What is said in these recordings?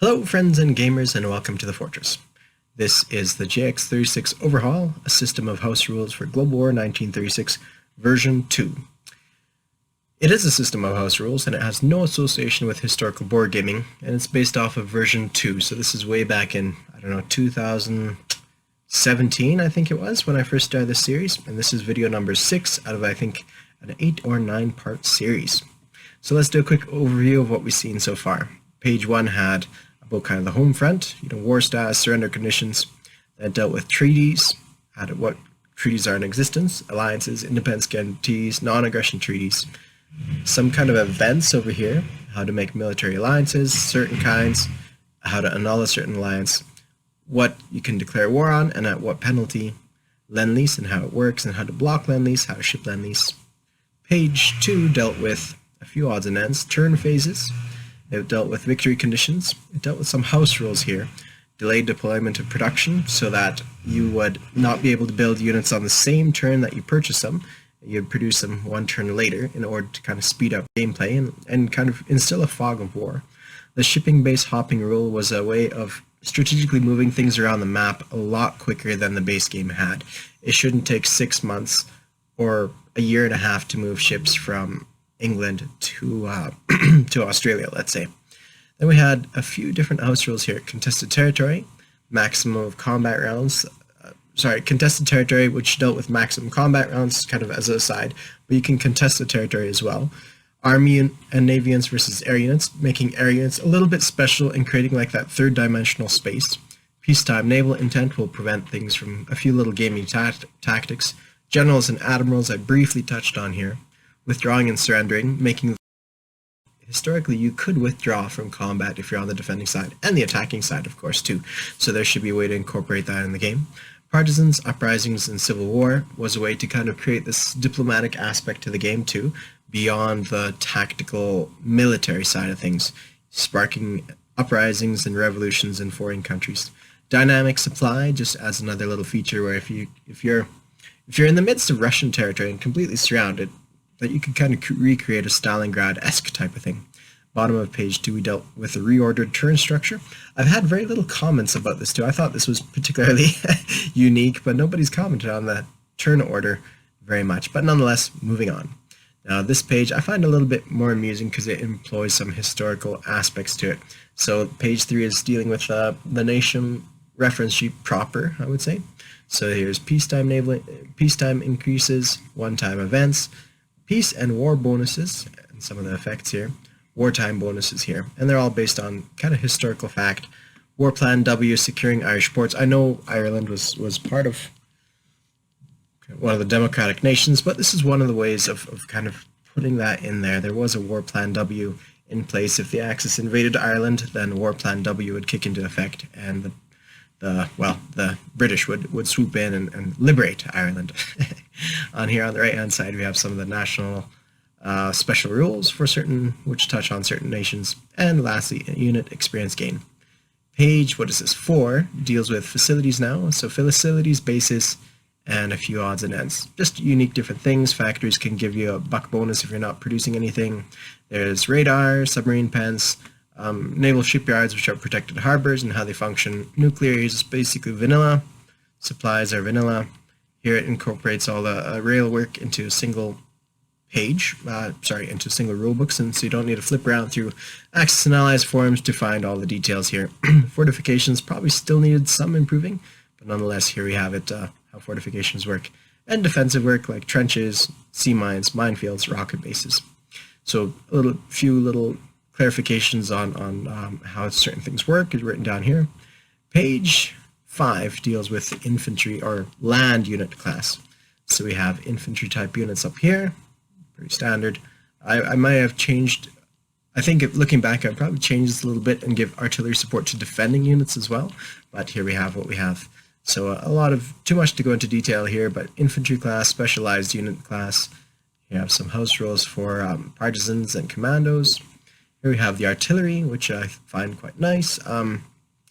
Hello friends and gamers, and welcome to the Fortress. This is the JX36 Overhaul, a system of house rules for Global War 1936 version 2. It is a system of house rules and it has no association with historical board gaming, and it's based off of version 2, so this is way back in, 2017 I think it was when I first started this series, and this is video number 6 out of I think an 8 or 9 part series. So let's do a quick overview of what we've seen so far. Page 1 had about kind of the home front, war status, surrender conditions. That dealt with treaties, had what treaties are in existence, alliances, independence guarantees, non-aggression treaties. Some kind of events over here, how to make military alliances, certain kinds, how to annul a certain alliance, what you can declare war on and at what penalty, lend-lease and how it works, and how to block lend-lease, how to ship lend-lease. Page 2 dealt with a few odds and ends, turn phases. It dealt with victory conditions. It dealt with some house rules here. Delayed deployment of production so that you would not be able to build units on the same turn that you purchase them. You'd produce them one turn later in order to kind of speed up gameplay and kind of instill a fog of war. The shipping base hopping rule was a way of strategically moving things around the map a lot quicker than the base game had. It shouldn't take 6 months or a year and a half to move ships from England to to Australia, let's say. Then we had a few different house rules here. Contested territory, maximum of combat rounds. Contested territory, which dealt with maximum combat rounds, kind of as an aside, but you can contest the territory as well. Army and Navy units versus air units, making air units a little bit special and creating like that third dimensional space. Peacetime naval intent will prevent things from a few little gaming tactics. Generals and admirals I briefly touched on here. Withdrawing and surrendering, making historically you could withdraw from combat if you're on the defending side, and the attacking side of course too, so there should be a way to incorporate that in the game. Partisans, uprisings, and civil war was a way to kind of create this diplomatic aspect to the game too, beyond the tactical military side of things, sparking uprisings and revolutions in foreign countries. Dynamic supply just adds another little feature where if you're in the midst of Russian territory and completely surrounded, that you could kind of recreate a Stalingrad-esque type of thing. Bottom of page 2, we dealt with a reordered turn structure. I've had very little comments about this too. I thought this was particularly unique, but nobody's commented on the turn order very much. But nonetheless, moving on. Now this page I find a little bit more amusing because it employs some historical aspects to it. So page 3 is dealing with the nation reference sheet proper, I would say. So here's peacetime increases, one-time events, peace and war bonuses, and some of the effects here, wartime bonuses here, and they're all based on kind of historical fact. War Plan W, securing Irish ports. I know Ireland was part of one of the democratic nations, but this is one of the ways of kind of putting that in there. There was a War Plan W in place. If the Axis invaded Ireland, then War Plan W would kick into effect, and the British would swoop in and liberate Ireland. On here on the right hand side we have some of the national special rules for which touch on certain nations, and lastly a unit experience gain. Page 4 deals with facilities now, so facilities, bases, and a few odds and ends. Just unique different things. Factories can give you a buck bonus if you're not producing anything. There's radar, submarine pens, naval shipyards, which are protected harbors and how they function. Nuclear is basically vanilla. Supplies are vanilla. Here it incorporates all the rail work into a single page, into single rulebooks, and so you don't need to flip around through Axis and Allies forums to find all the details here. Fortifications probably still needed some improving, but nonetheless here we have it, how fortifications work. And defensive work like trenches, sea mines, minefields, rocket bases. So few little clarifications on how certain things work is written down here. Page 5 deals with infantry or land unit class. So we have infantry type units up here, pretty standard. I might have changed, I think looking back I'd probably change this a little bit and give artillery support to defending units as well, but here we have what we have. So too much to go into detail here, but infantry class, specialized unit class. You have some house rules for partisans and commandos. Here we have the artillery, which I find quite nice.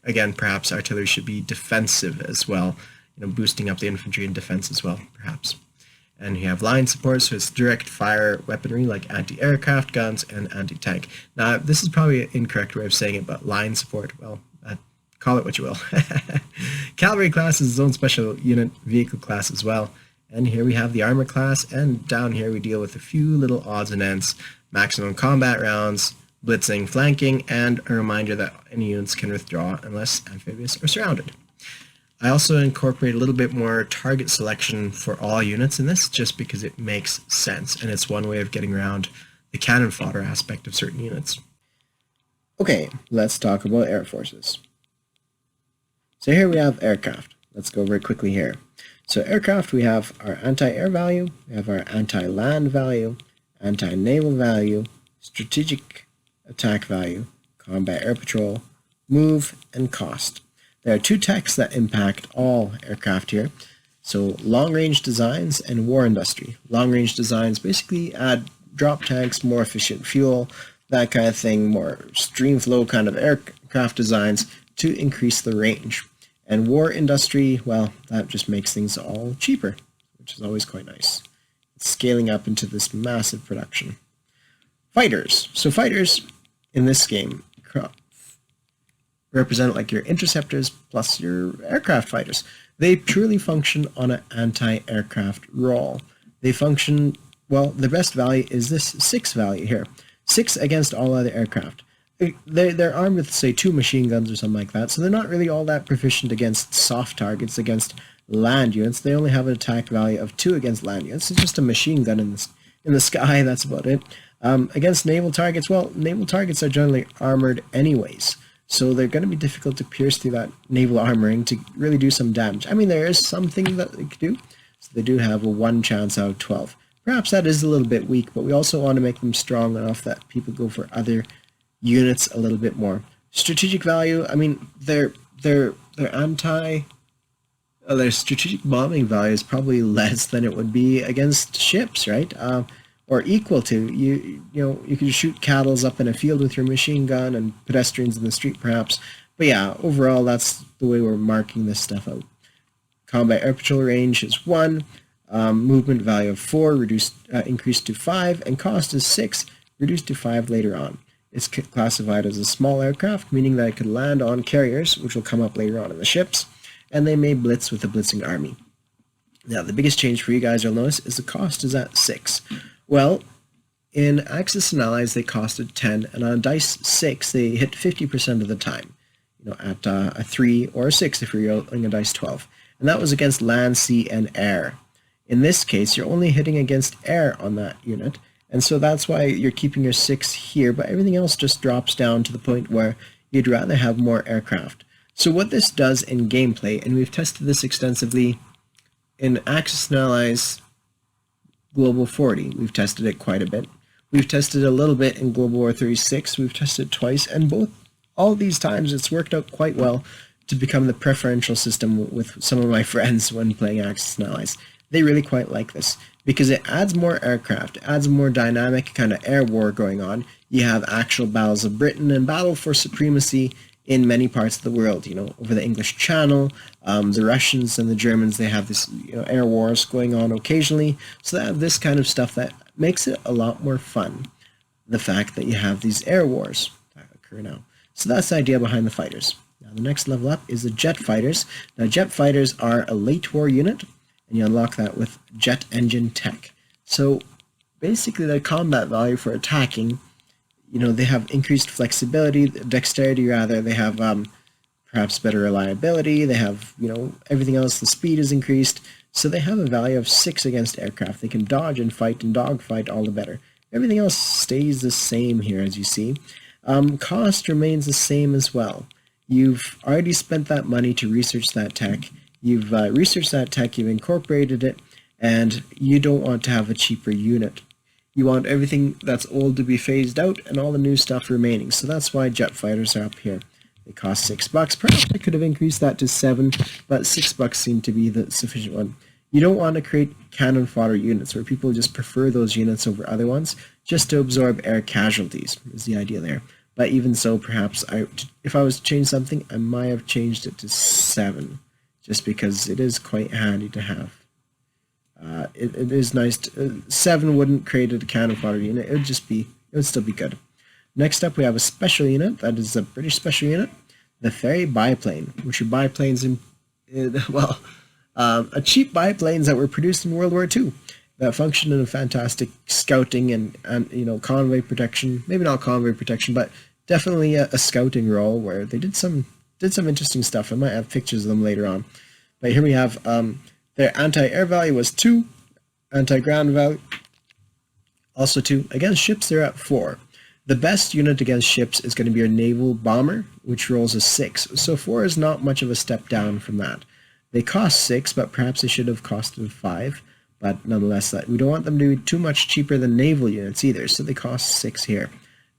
Again, perhaps artillery should be defensive as well, boosting up the infantry and defense as well, perhaps. And you have line support, so it's direct fire weaponry like anti-aircraft guns and anti-tank. Now, this is probably an incorrect way of saying it, but line support, well, call it what you will. Cavalry class is its own special unit vehicle class as well. And here we have the armor class, and down here we deal with a few little odds and ends, maximum combat rounds, blitzing, flanking, and a reminder that any units can withdraw unless amphibious or surrounded. I also incorporate a little bit more target selection for all units in this, just because it makes sense, and it's one way of getting around the cannon fodder aspect of certain units. Okay, let's talk about air forces. So here we have aircraft. Let's go very quickly here. So aircraft, we have our anti-air value, we have our anti-land value, anti-naval value, strategic attack value, combat air patrol, move, and cost. There are two techs that impact all aircraft here. So long-range designs and war industry. Long-range designs basically add drop tanks, more efficient fuel, that kind of thing, more stream flow kind of aircraft designs to increase the range. And war industry, well, that just makes things all cheaper, which is always quite nice. It's scaling up into this massive production. Fighters. So fighters in this game represent like your interceptors plus your aircraft fighters. They purely function on an anti-aircraft role. They function, well, the best value is this 6 value here. 6 against all other aircraft. They're armed with, say, 2 machine guns or something like that, so they're not really all that proficient against soft targets, against land units. They only have an attack value of 2 against land units. It's just a machine gun in the sky, that's about it. Against naval targets, well, naval targets are generally armored anyways, so they're going to be difficult to pierce through that naval armoring to really do some damage. I mean, there is something that they could do, so they do have a 1 chance out of 12. Perhaps that is a little bit weak, but we also want to make them strong enough that people go for other units a little bit more. Strategic value, I mean, their strategic bombing value is probably less than it would be against ships, right? Or equal to. You know, you can shoot cattle up in a field with your machine gun and pedestrians in the street perhaps. But yeah, overall that's the way we're marking this stuff out. Combat air patrol range is 1, movement value of 4, increased to 5, and cost is 6, reduced to 5 later on. It's classified as a small aircraft, meaning that it could land on carriers, which will come up later on in the ships, and they may blitz with a blitzing army. Now, the biggest change for you guys you'll notice is the cost is at 6. Well, in Axis and Allies, they costed 10, and on Dice 6, they hit 50% of the time, you know, at a 3 or a 6 if you're rolling a Dice 12. And that was against land, sea, and air. In this case, you're only hitting against air on that unit, and so that's why you're keeping your 6 here, but everything else just drops down to the point where you'd rather have more aircraft. So what this does in gameplay, and we've tested this extensively in Axis and Allies Global 40, we've tested it quite a bit. We've tested a little bit in Global War 36, we've tested it twice, and all these times it's worked out quite well to become the preferential system with some of my friends when playing Axis and Allies. They really quite like this because it adds more aircraft, adds more dynamic kind of air war going on. You have actual battles of Britain and battle for supremacy in many parts of the world, you know, over the English Channel. The Russians and the Germans, they have this, you know, air wars going on occasionally. So they have this kind of stuff that makes it a lot more fun. The fact that you have these air wars that occur now. So that's the idea behind the fighters. Now the next level up is the jet fighters. Now jet fighters are a late war unit, and you unlock that with jet engine tech. So basically the combat value for attacking, you know, they have increased flexibility, dexterity rather, they have perhaps better reliability, they have, you know, everything else, the speed is increased, so they have a value of 6 against aircraft. They can dodge and fight and dogfight all the better. Everything else stays the same here, as you see. Cost remains the same as well. You've already spent that money to research that tech. You've researched that tech, you've incorporated it, and you don't want to have a cheaper unit. You want everything that's old to be phased out and all the new stuff remaining. So that's why jet fighters are up here. They cost $6. Perhaps I could have increased that to 7, but $6 seemed to be the sufficient one. You don't want to create cannon fodder units where people just prefer those units over other ones just to absorb air casualties is the idea there. But even so, perhaps if I was to change something, I might have changed it to 7. Just because it is quite handy to have. It is nice. 7 wouldn't create a cannon fodder unit. It would still be good. Next up, we have a special unit. That is a British special unit, the Ferry Biplane, which are biplanes cheap biplanes that were produced in World War II that function in a fantastic scouting and convoy protection. Maybe not convoy protection, but definitely a scouting role where they did some interesting stuff. I might have pictures of them later on. But here we have their anti-air value was 2, anti-ground value also 2. Against ships, they're at 4. The best unit against ships is going to be your naval bomber, which rolls a 6. So 4 is not much of a step down from that. They cost 6, but perhaps they should have costed 5. But nonetheless, we don't want them to be too much cheaper than naval units either, so they cost 6 here.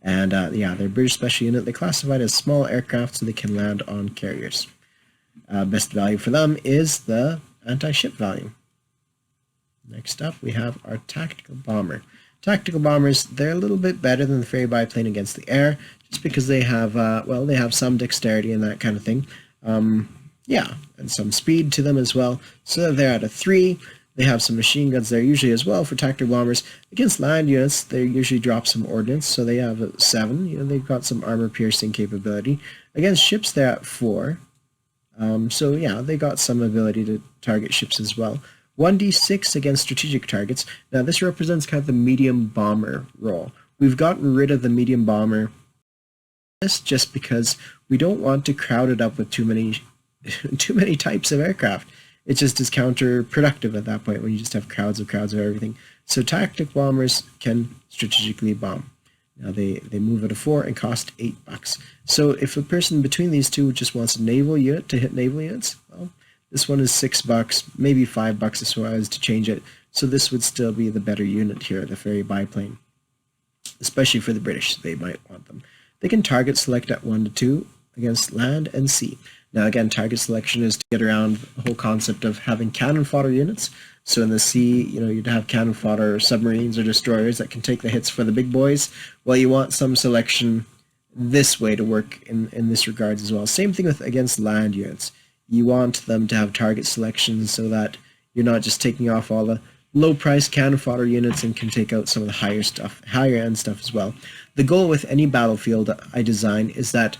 And they're a British special unit. They're classified as small aircraft, so they can land on carriers. Best value for them is the anti-ship value. Next up, we have our tactical bomber. Tactical bombers, they're a little bit better than the Ferry Biplane against the air, just because they have, they have some dexterity and that kind of thing. And some speed to them as well. So they're at a 3. They have some machine guns there usually as well for tactical bombers. Against land units, they usually drop some ordnance, so they have a 7. They've got some armor-piercing capability. Against ships, they're at 4. They got some ability to target ships as well. 1d6 against strategic targets. Now, this represents kind of the medium bomber role. We've gotten rid of the medium bomber just because we don't want to crowd it up with too many types of aircraft. It just is counterproductive at that point when you just have crowds of everything. So tactic bombers can strategically bomb. Now they move at a 4 and cost $8. So if a person between these two just wants a naval unit to hit naval units, well, this one is $6, maybe $5 as far as to change it. So this would still be the better unit here, the Ferry Biplane. Especially for the British, they might want them. They can target select at 1 to 2 against land and sea. Now again, target selection is to get around the whole concept of having cannon fodder units. So in the sea, you'd have cannon fodder submarines or destroyers that can take the hits for the big boys. Well, you want some selection this way to work in this regards as well. Same thing with against land units. You want them to have target selection so that you're not just taking off all the low-priced cannon fodder units and can take out some of the higher-end stuff as well. The goal with any battlefield I design is that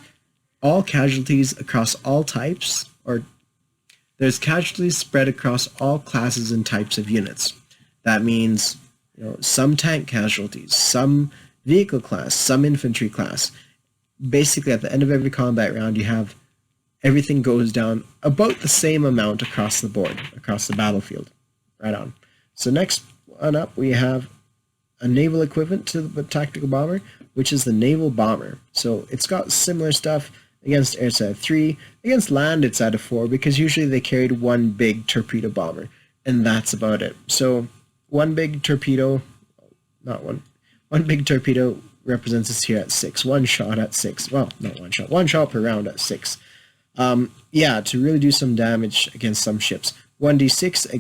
all casualties across all types, or there's casualties spread across all classes and types of units. That means some tank casualties, some vehicle class, some infantry class. Basically, at the end of every combat round, you have everything goes down about the same amount across the board, across the battlefield. Right on. So next one up, we have a naval equivalent to the tactical bomber, which is the naval bomber. So it's got similar stuff. Against air, it's at a 3. Against land, it's at a 4, because usually they carried one big torpedo bomber, and that's about it. So one big torpedo represents us here at 6. One shot at 6. Well, not one shot. One shot per round at 6. To really do some damage against some ships. 1d6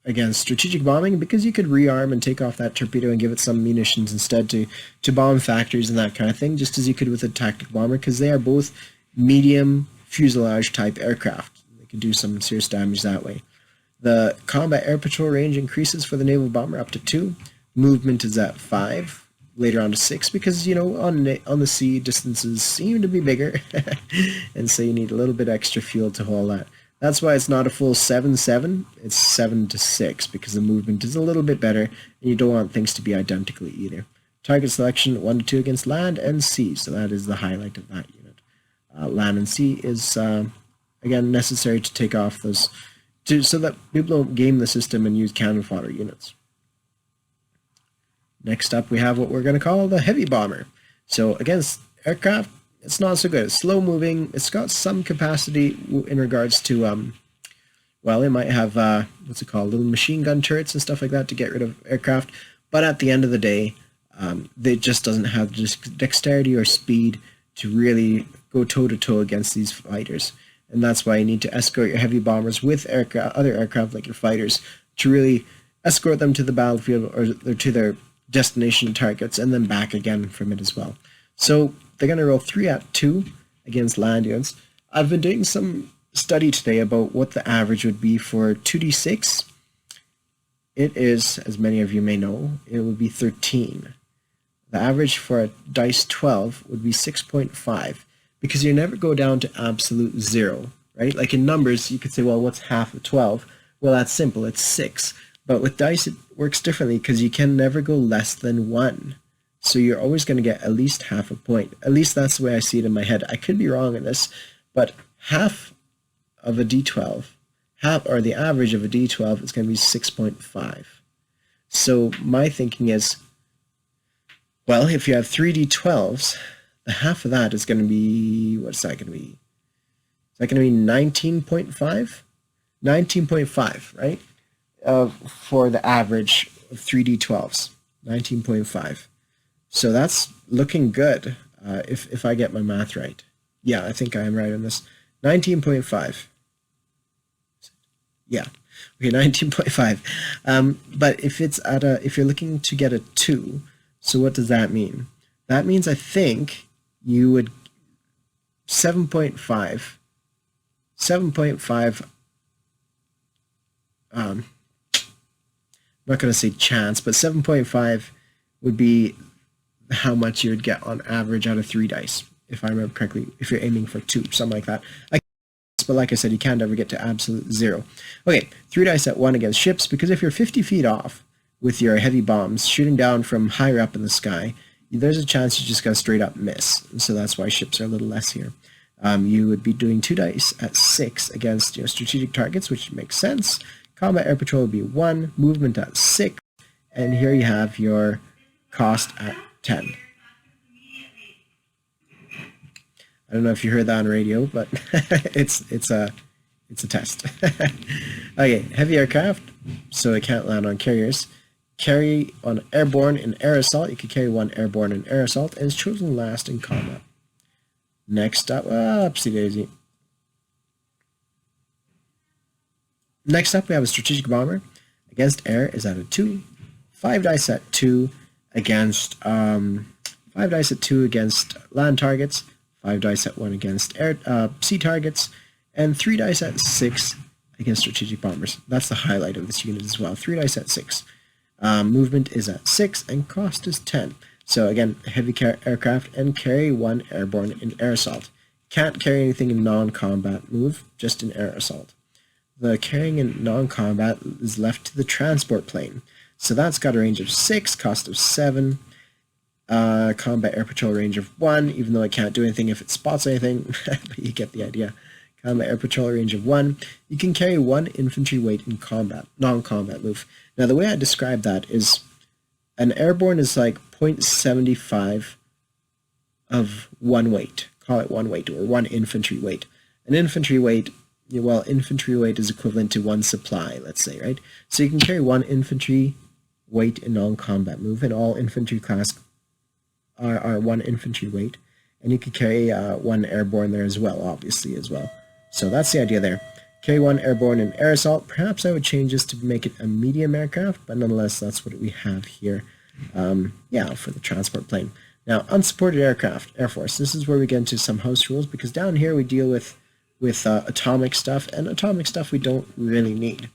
against strategic bombing, because you could rearm and take off that torpedo and give it some munitions instead to bomb factories and that kind of thing, just as you could with a tactical bomber, because they are both medium fuselage type aircraft. They could do some serious damage that way. The combat air patrol range increases for the naval bomber up to 2. Movement is at 5, later on to 6, because on the sea distances seem to be bigger, and so you need a little bit extra fuel to haul that. That's why it's not a full 7-7, it's 7 to 6, because the movement is a little bit better, and you don't want things to be identical either. Target selection 1 to 2 against land and sea, so that is the highlight of that unit. Land and sea is, again, necessary to take off those, so that people don't game the system and use cannon fodder units. Next up, we have what we're going to call the heavy bomber. So against aircraft, it's not so good. It's slow moving. It's got some capacity in regards to, it might have, little machine gun turrets and stuff like that to get rid of aircraft. But at the end of the day, it just doesn't have dexterity or speed to really go toe-to-toe against these fighters. And that's why you need to escort your heavy bombers with other aircraft like your fighters to really escort them to the battlefield or to their destination targets and then back again from it as well. So they're going to roll 3 at 2 against land units. I've been doing some study today about what the average would be for 2d6 it is, as many of you may know, it would be 13. The average for a dice 12 would be 6.5, because you never go down to absolute 0, right? Like in numbers, you could say, well, what's half of 12? Well, that's simple, it's 6. But with dice, it works differently because you can never go less than 1. So you're always going to get at least half a point. At least that's the way I see it in my head. I could be wrong in this, but half of a d12, or the average of a d12 is going to be 6.5. So my thinking is, well, if you have 3 d12s, the half of that is going to be, what's that going to be? Is that going to be 19.5? 19.5, right? For the average of 3 d12s, 19.5. So that's looking good, if I get my math right. Yeah, I think I am right on this. 19.5. Yeah, okay, 19.5. But if it's if you're looking to get a 2, so what does that mean? That means I think you would 7.5. I'm not going to say chance, but 7.5 would be how much you would get on average out of 3 dice, if I remember correctly, if you're aiming for 2, something like that. But like I said, you can't ever get to absolute 0. Okay, 3 dice at 1 against ships, because if you're 50 feet off with your heavy bombs shooting down from higher up in the sky, there's a chance you just got straight up miss. So that's why ships are a little less here. You would be doing 2 dice at 6 against your strategic targets, which makes sense. Combat air patrol would be 1, movement at 6, and here you have your cost at 10. I don't know if you heard that on radio, but it's a test. Okay, heavy aircraft, so it can't land on carriers. Carry on airborne and air assault. You could carry 1 airborne and air assault, and it's chosen last in combat. Next up, oopsie daisy. Next up, we have a strategic bomber. Against air is at a 2. 5 dice at 2 against 5 dice at 2 against land targets. 5 dice at 1 against air sea targets, and 3 dice at 6 against strategic bombers. That's the highlight of this unit as well. 3 dice at 6. Movement is at 6, and cost is 10. So again, heavy aircraft, and carry 1 airborne in air assault. Can't carry anything in non-combat move, just in air assault. The carrying in non-combat is left to the transport plane. So that's got a range of 6, cost of 7. Combat air patrol range of 1, even though it can't do anything if it spots anything, but you get the idea. Combat air patrol range of 1. You can carry 1 infantry weight in combat, non-combat move. Now the way I describe that is an airborne is like 0.75 of 1 weight. Call it 1 weight, or 1 infantry weight. An infantry weight, well, infantry weight is equivalent to 1 supply, let's say, right? So you can carry 1 infantry weight in non-combat move, and all infantry class are 1 infantry weight, and you could carry 1 airborne there as well, obviously, as well. So that's the idea there. Carry 1 airborne in air assault. Perhaps I would change this to make it a medium aircraft, but nonetheless, that's what we have here. Yeah, for the transport plane. Now, unsupported aircraft, Air Force. This is where we get into some house rules, because down here we deal with atomic stuff, and atomic stuff we don't really need.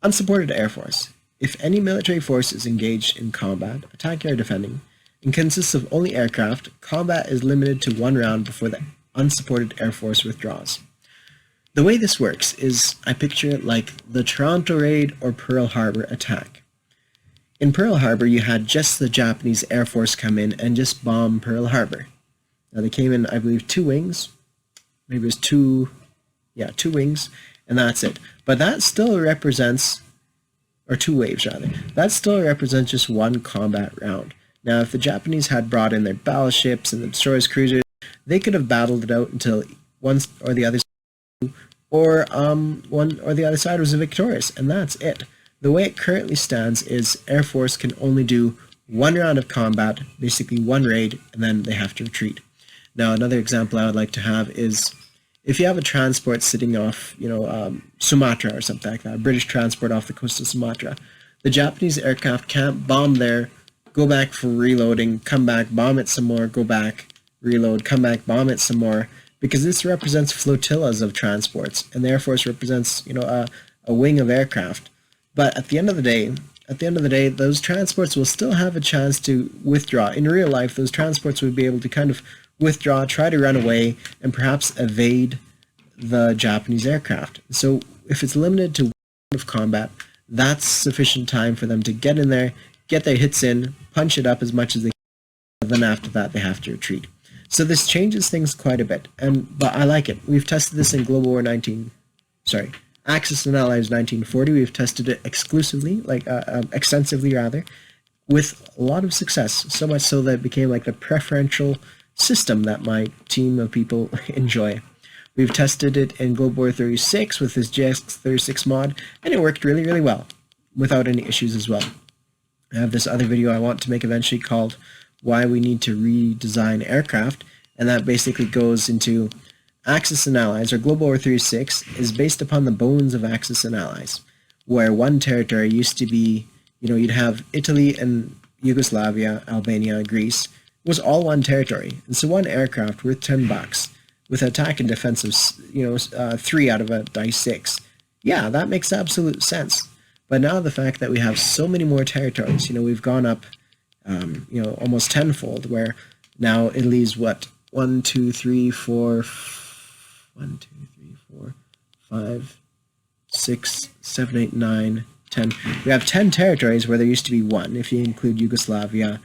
Unsupported Air Force. If any military force is engaged in combat, attacking or defending, and consists of only aircraft, combat is limited to 1 round before the unsupported Air Force withdraws. The way this works is I picture it like the Toronto Raid or Pearl Harbor attack. In Pearl Harbor, you had just the Japanese Air Force come in and just bomb Pearl Harbor. Now they came in, I believe, 2 wings. Maybe it was 2 wings, and that's it. But that still represents, or 2 waves rather, that still represents just 1 combat round. Now if the Japanese had brought in their battleships and the destroyers, cruisers, they could have battled it out until one or the other side, or one or the other side was victorious, and that's it. The way it currently stands is Air Force can only do 1 round of combat, basically 1 raid, and then they have to retreat. Now another example I would like to have is if you have a transport sitting off, Sumatra or something like that, a British transport off the coast of Sumatra, the Japanese aircraft can't bomb there, go back for reloading, come back, bomb it some more, go back, reload, come back, bomb it some more, because this represents flotillas of transports, and the Air Force represents, a a wing of aircraft. But at the end of the day, those transports will still have a chance to withdraw. In real life, those transports would be able to kind of withdraw, try to run away, and perhaps evade the Japanese aircraft. So if it's limited to one of combat, that's sufficient time for them to get in there, get their hits in, punch it up as much as they can, and then after that they have to retreat. So this changes things quite a bit, but I like it. We've tested this in Global War Axis and Allies 1940. We've tested it exclusively, extensively rather, with a lot of success. So much so that it became like the preferential system that my team of people enjoy. We've tested it in Global War 36 with this JX36 mod, and it worked really, really well, without any issues as well. I have this other video I want to make eventually called Why We Need to Redesign Aircraft, and that basically goes into Axis and Allies, or Global War 36, is based upon the bones of Axis and Allies, where one territory used to be, you'd have Italy and Yugoslavia, Albania, Greece, was all one territory. And so one aircraft worth $10, with attack and defense of 3 out of a dice 6. Yeah, that makes absolute sense. But now the fact that we have so many more territories, we've gone up, almost tenfold, where now Italy's what? 1, 2, 3, 4, 5, 6, 7, 8, 9, 10. We have 10 territories where there used to be 1, if you include Yugoslavia,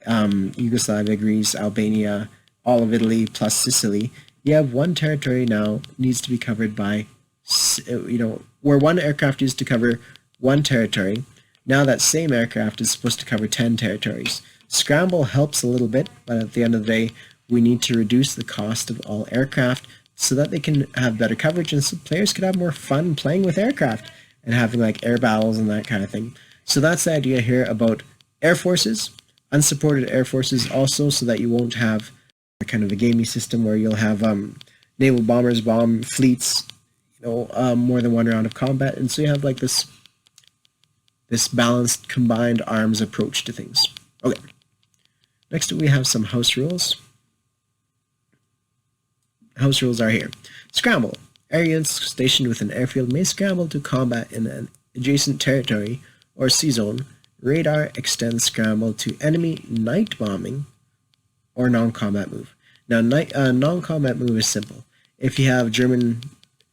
Greece, Albania, all of Italy, plus Sicily. You have 1 territory now needs to be covered by, where 1 aircraft used to cover 1 territory, now that same aircraft is supposed to cover 10 territories. Scramble helps a little bit, but at the end of the day, we need to reduce the cost of all aircraft so that they can have better coverage and so players could have more fun playing with aircraft and having like air battles and that kind of thing. So that's the idea here about air forces, unsupported air forces also, so that you won't have kind of a gamey system where you'll have naval bombers bomb fleets, more than 1 round of combat, and so you have like this balanced combined arms approach to things. Okay, next we have some house rules. House rules are here. Scramble. Air units stationed within an airfield may scramble to combat in an adjacent territory or sea zone. Radar extends scramble to enemy night bombing or non-combat move. Now, non-combat move is simple. If you have German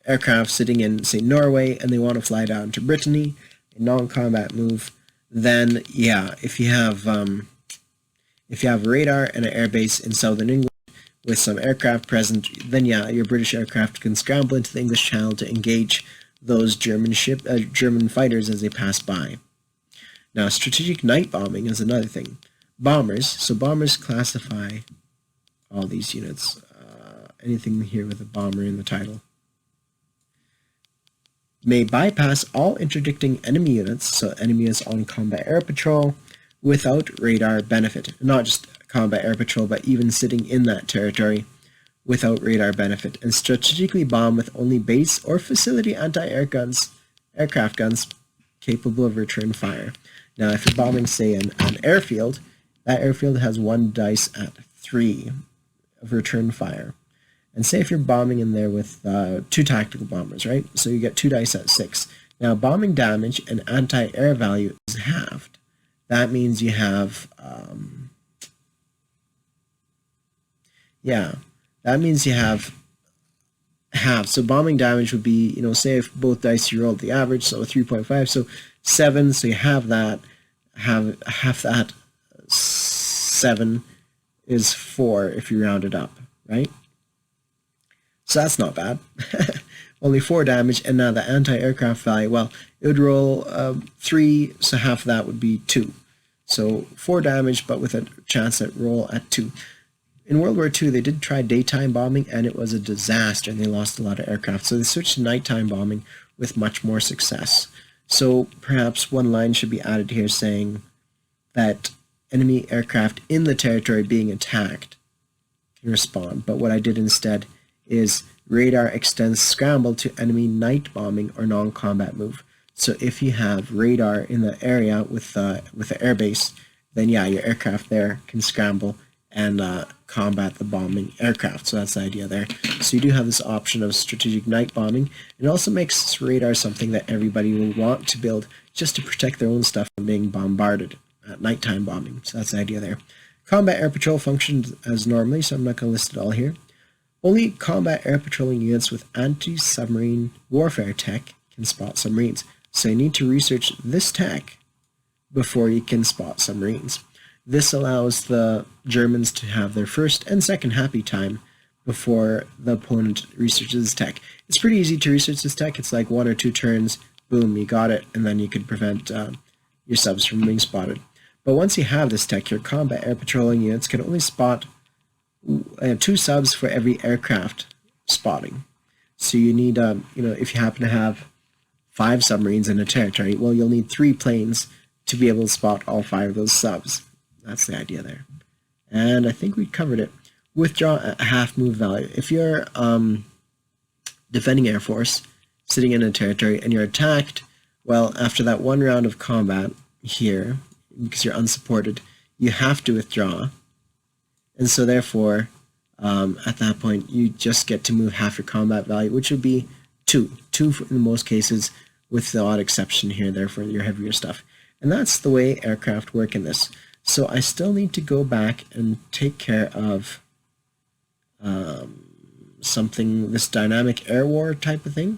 aircraft sitting in, say, Norway, and they want to fly down to Brittany, a non-combat move, then yeah, if you have radar and an airbase in southern England with some aircraft present, then yeah, your British aircraft can scramble into the English Channel to engage those German fighters as they pass by. Now, strategic night bombing is another thing. Bombers, so bombers classify all these units. Anything here with a bomber in the title. May bypass all interdicting enemy units, so enemy units on combat air patrol, without radar benefit. Not just combat air patrol, but even sitting in that territory without radar benefit. And strategically bomb with only base or facility aircraft guns capable of return fire. Now, if you're bombing, say, an airfield, that airfield has 1 dice at 3 of return fire. And say if you're bombing in there with 2 tactical bombers, right? So you get 2 dice at 6. Now, bombing damage and anti-air value is halved. That means you have, that means you have half. So bombing damage would be, say if both dice you rolled the average, so 3.5, so 7, so you have that, half that, 7 is 4 if you round it up, right? So that's not bad. Only 4 damage, and now the anti-aircraft value, well, it would roll 3, so half of that would be 2. So 4 damage, but with a chance at roll at 2. In World War II, they did try daytime bombing, and it was a disaster, and they lost a lot of aircraft. So they switched to nighttime bombing with much more success. So perhaps one line should be added here saying that enemy aircraft in the territory being attacked can respond. But what I did instead is radar extends scramble to enemy night bombing or non-combat move. So if you have radar in the area with the airbase, then yeah, your aircraft there can scramble and combat the bombing aircraft. So that's the idea there. So you do have this option of strategic night bombing. It also makes radar something that everybody will want to build just to protect their own stuff from being bombarded at nighttime bombing. So that's the idea there. Combat air patrol functions as normally, so I'm not going to list it all here. Only combat air patrolling units with anti-submarine warfare tech can spot submarines. So you need to research this tech before you can spot submarines. This allows the Germans to have their first and second happy time before the opponent researches tech. It's pretty easy to research this tech. It's like 1 or 2 turns, boom, you got it, and then you could prevent your subs from being spotted. But once you have this tech, your combat air patrolling units can only spot 2 subs for every aircraft spotting. So you need, if you happen to have 5 submarines in a territory, well, you'll need 3 planes to be able to spot all 5 of those subs. That's the idea there. And I think we covered it. Withdraw a half move value. If you're defending Air Force, sitting in a territory, and you're attacked, well, after that 1 round of combat here, because you're unsupported, you have to withdraw. And so therefore, at that point, you just get to move half your combat value, which would be 2 in most cases, with the odd exception here there for your heavier stuff. And that's the way aircraft work in this. So I still need to go back and take care of something, this dynamic air war type of thing,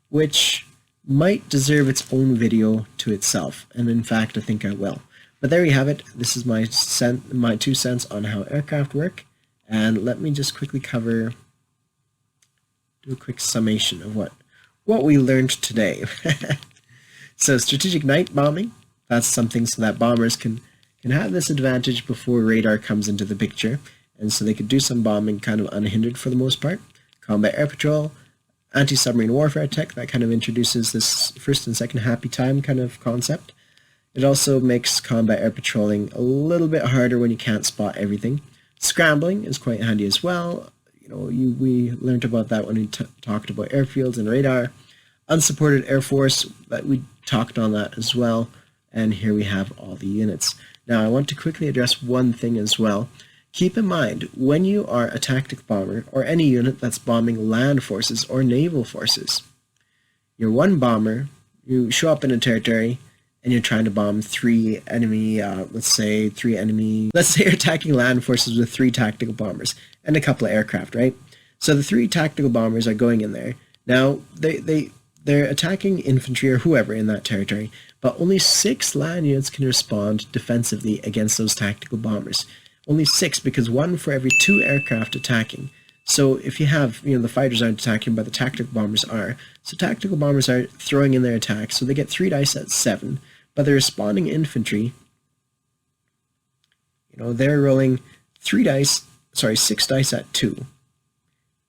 which might deserve its own video to itself. And in fact, I think I will. But there you have it. This is my 2 cents on how aircraft work. And let me just quickly do a quick summation of what we learned today. So strategic night bombing, that's something so that bombers can have this advantage before radar comes into the picture, and so they could do some bombing kind of unhindered for the most part. Combat air patrol, anti-submarine warfare tech, that kind of introduces this first and second happy time kind of concept. It also makes combat air patrolling a little bit harder when you can't spot everything. Scrambling is quite handy as well. We learned about that when we talked about airfields and radar. Unsupported Air Force, we talked on that as well. And here we have all the units. Now I want to quickly address one thing as well. Keep in mind, when you are a tactical bomber, or any unit that's bombing land forces or naval forces, you're one bomber, you show up in a territory, and you're trying to bomb 3 enemy, let's say you're attacking land forces with 3 tactical bombers and a couple of aircraft, right? So the 3 tactical bombers are going in there. Now, they're attacking infantry or whoever in that territory, but only 6 land units can respond defensively against those tactical bombers. Only 6, because 1 for every 2 aircraft attacking. So if you have, the fighters aren't attacking, but the tactical bombers are. So tactical bombers are throwing in their attacks, so they get 3 dice at 7, but the responding infantry, they're rolling 6 dice at 2.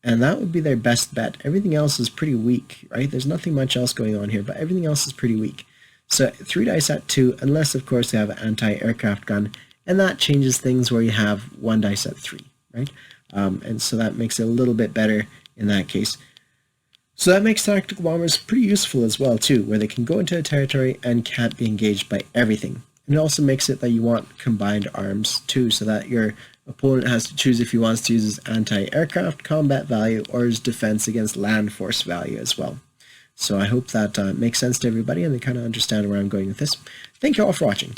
And that would be their best bet. Everything else is pretty weak, right? There's nothing much else going on here, but everything else is pretty weak. So 3 dice at 2, unless of course they have an anti-aircraft gun, and that changes things where you have 1 dice at 3, right? And so that makes it a little bit better in that case. So that makes tactical bombers pretty useful as well too, where they can go into a territory and can't be engaged by everything. And it also makes it that you want combined arms too, so that your opponent has to choose if he wants to use his anti-aircraft combat value or his defense against land force value as well. So I hope that makes sense to everybody and they kind of understand where I'm going with this. Thank you all for watching.